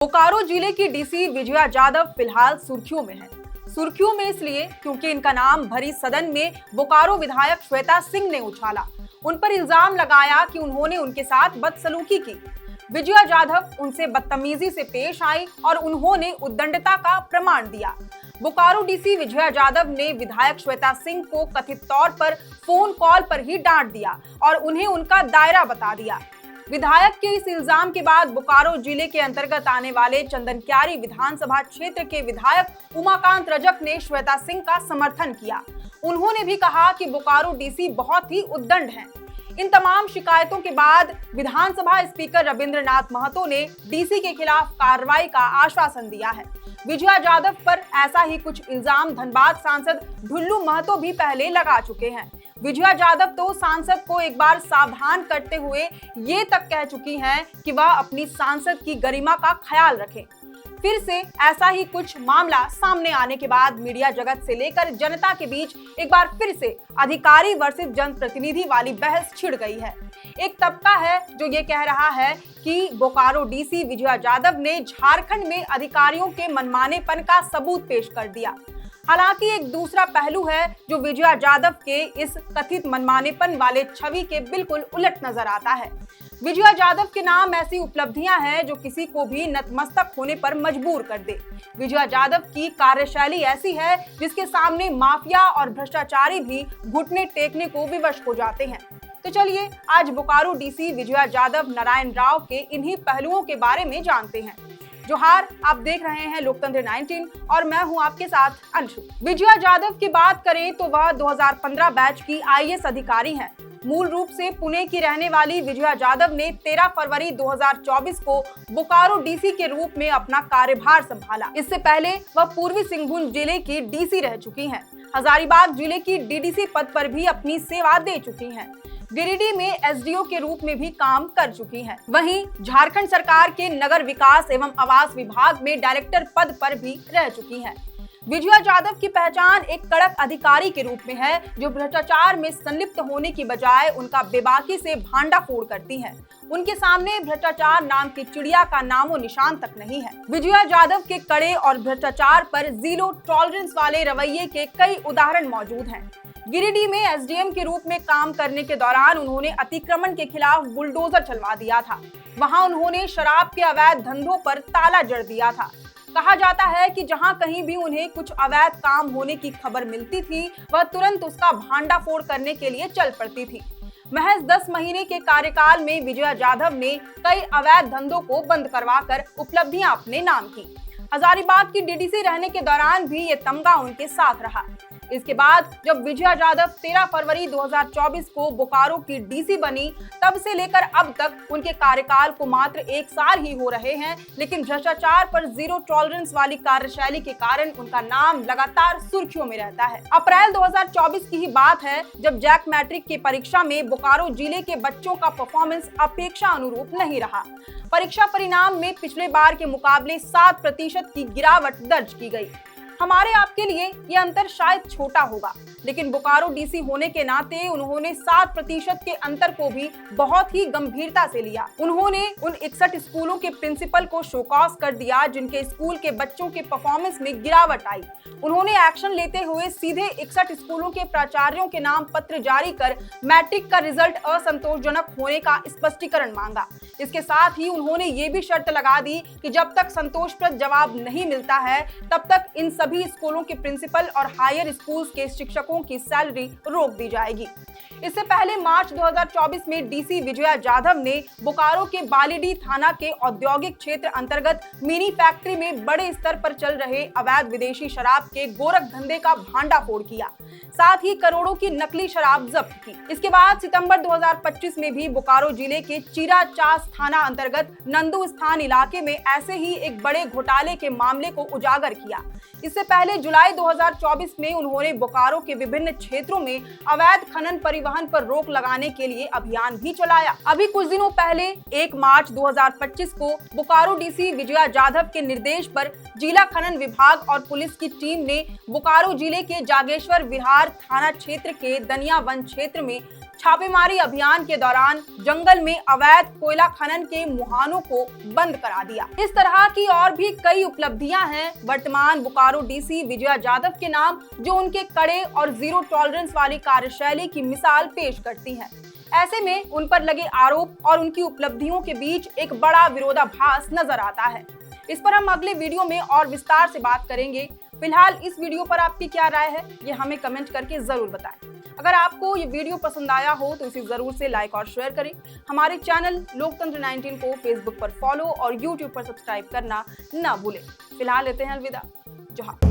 बोकारो जिले की डीसी विजया यादव फिलहाल सुर्खियों में है। सुर्खियों में इसलिए क्योंकि इनका नाम भरी सदन में बोकारो विधायक श्वेता सिंह ने उछाला। उन पर इल्जाम लगाया कि उन्होंने उनके साथ बदसलूकी की। विजया यादव उनसे बदतमीजी से पेश आई और उन्होंने उद्दंडता का प्रमाण दिया। बोकारो डीसी विजया यादव ने विधायक श्वेता सिंह को कथित तौर पर फोन कॉल पर ही डांट दिया और उन्हें उनका दायरा बता दिया। विधायक के इस इल्जाम के बाद बोकारो जिले के अंतर्गत आने वाले चंदनक्यारी विधानसभा क्षेत्र के विधायक उमाकांत रजक ने श्वेता सिंह का समर्थन किया। उन्होंने भी कहा कि बोकारो डीसी बहुत ही उद्दंड हैं। इन तमाम शिकायतों के बाद विधानसभा स्पीकर रविंद्रनाथ महतो ने डीसी के खिलाफ कार्रवाई का आश्वासन दिया है। विजया यादव पर ऐसा ही कुछ इल्जाम धनबाद सांसद ढुल्लू महतो भी पहले लगा चुके हैं। विजया यादव तो सांसद को एक बार सावधान करते हुए ये तक कह चुकी हैं कि वह अपनी सांसद की गरिमा का ख्याल रखें। फिर से ऐसा ही कुछ मामला सामने आने के बाद मीडिया जगत से लेकर जनता के बीच एक बार फिर से अधिकारी वर्सेस जनप्रतिनिधि वाली बहस छिड़ गई है। एक तबका है जो ये कह रहा है कि बोकारो डीसी विजया यादव ने झारखंड में अधिकारियों के मनमानेपन का सबूत पेश कर दिया। हालांकि एक दूसरा पहलू है जो विजया यादव के इस कथित मनमानेपन वाले छवि के बिल्कुल उलट नजर आता है। विजया यादव के नाम ऐसी उपलब्धियां हैं जो किसी को भी नतमस्तक होने पर मजबूर कर दे। विजया यादव की कार्यशैली ऐसी है जिसके सामने माफिया और भ्रष्टाचारी भी घुटने टेकने को विवश हो जाते हैं। तो चलिए आज बोकारो डीसी विजया यादव नारायण राव के इन्हीं पहलुओं के बारे में जानते हैं। जोहार, आप देख रहे हैं लोकतंत्र 19 और मैं हूं आपके साथ अंशु। विजया यादव की बात करें तो वह 2015 बैच की आईएएस अधिकारी हैं। मूल रूप से पुणे की रहने वाली विजया यादव ने 13 फरवरी 2024 को बोकारो डीसी के रूप में अपना कार्यभार संभाला। इससे पहले वह पूर्वी सिंहभूम जिले की डीसी रह चुकी हैं। हजारीबाग जिले की डीडीसी पद पर भी अपनी सेवा दे चुकी हैं। गिरिडीह में एसडीओ के रूप में भी काम कर चुकी हैं। वहीं झारखंड सरकार के नगर विकास एवं आवास विभाग में डायरेक्टर पद पर भी रह चुकी हैं। विजया यादव की पहचान एक कड़क अधिकारी के रूप में है जो भ्रष्टाचार में संलिप्त होने की बजाय उनका बेबाकी से भांडाफोड़ करती है। उनके सामने भ्रष्टाचार नाम की चिड़िया का नामो निशान तक नहीं है। विजया यादव के कड़े और भ्रष्टाचार पर जीरो टॉलरेंस वाले रवैये के कई उदाहरण मौजूद हैं। गिरिडीह में एसडीएम के रूप में काम करने के दौरान उन्होंने अतिक्रमण के खिलाफ बुलडोजर चलवा दिया था। वहां उन्होंने शराब के अवैध धंधों पर ताला जड़ दिया था। कहा जाता है कि जहां कहीं भी उन्हें कुछ अवैध काम होने की खबर मिलती थी, वह तुरंत उसका भांडाफोड़ करने के लिए चल पड़ती थी। महज 10 महीने के कार्यकाल में विजया यादव ने कई अवैध धंधों को बंद करवाकर उपलब्धियां अपने नाम की। हजारीबाग की डीडीसी रहने के दौरान भी ये तमगा उनके साथ रहा। इसके बाद जब विजया यादव 13 फरवरी 2024 को बोकारो की डीसी बनी, तब से लेकर अब तक उनके कार्यकाल को मात्र 1 साल ही हो रहे हैं, लेकिन भ्रष्टाचार पर जीरो टॉलरेंस वाली कार्यशैली के कारण उनका नाम लगातार सुर्खियों में रहता है। अप्रैल 2024 की ही बात है जब जैक मैट्रिक की परीक्षा में बोकारो जिले के बच्चों का परफॉर्मेंस अपेक्षा अनुरूप नहीं रहा। परीक्षा परिणाम में पिछले बार के मुकाबले 7% की गिरावट दर्ज की गई। हमारे आपके लिए ये अंतर शायद छोटा होगा, लेकिन बोकारो डीसी होने के नाते उन्होंने 7% के अंतर को भी बहुत ही गंभीरता से लिया। उन्होंने उन 61 स्कूलों के प्रिंसिपल को शोकॉज कर दिया जिनके स्कूल के बच्चों के परफॉर्मेंस में गिरावट आई। उन्होंने एक्शन लेते हुए सीधे 61 स्कूलों के प्राचार्यों के नाम पत्र जारी कर मैट्रिक का रिजल्ट असंतोषजनक होने का स्पष्टीकरण मांगा। इसके साथ ही उन्होंने ये भी शर्त लगा दी कि जब तक संतोषप्रद जवाब नहीं मिलता है, तब तक इन सभी स्कूलों के प्रिंसिपल और हायर स्कूल्स के शिक्षकों की सैलरी रोक दी जाएगी। इससे पहले मार्च 2024 में डीसी विजया यादव ने बोकारो के बालीडीह थाना के औद्योगिक क्षेत्र अंतर्गत मिनी फैक्ट्री में बड़े स्तर पर चल रहे अवैध विदेशी शराब के गोरख धंधे का भांडाफोड़ किया, साथ ही करोड़ों की नकली शराब जब्त की। इसके बाद सितंबर 2025 में भी बोकारो जिले के चीरा चास थाना अंतर्गत नंदू स्थान इलाके में ऐसे ही एक बड़े घोटाले के मामले को उजागर किया। इससे पहले जुलाई 2024 में उन्होंने बोकारो के विभिन्न क्षेत्रों में अवैध खनन परिवहन पर रोक लगाने के लिए अभियान भी चलाया। अभी कुछ दिनों पहले 1 मार्च 2025 को बोकारो डीसी विजया यादव के निर्देश पर जिला खनन विभाग और पुलिस की टीम ने बोकारो जिले के जागेश्वर विहार थाना क्षेत्र के दनिया वन क्षेत्र में छापेमारी अभियान के दौरान जंगल में अवैध कोयला खनन के मुहानों को बंद करा दिया। इस तरह की और भी कई उपलब्धियां हैं वर्तमान बोकारो डीसी विजया जाधव के नाम, जो उनके कड़े और जीरो टॉलरेंस वाली कार्यशैली की मिसाल पेश करती हैं। ऐसे में उन पर लगे आरोप और उनकी उपलब्धियों के बीच एक बड़ा विरोधाभास नजर आता है। इस पर हम अगले वीडियो में और विस्तार से बात करेंगे। फिलहाल इस वीडियो पर आपकी क्या राय है, ये हमें कमेंट करके जरूर बताएं। अगर आपको ये वीडियो पसंद आया हो तो इसे जरूर से लाइक और शेयर करें। हमारे चैनल लोकतंत्र 19 को फेसबुक पर फॉलो और यूट्यूब पर सब्सक्राइब करना ना भूलें। फिलहाल लेते हैं अलविदा। जोहार।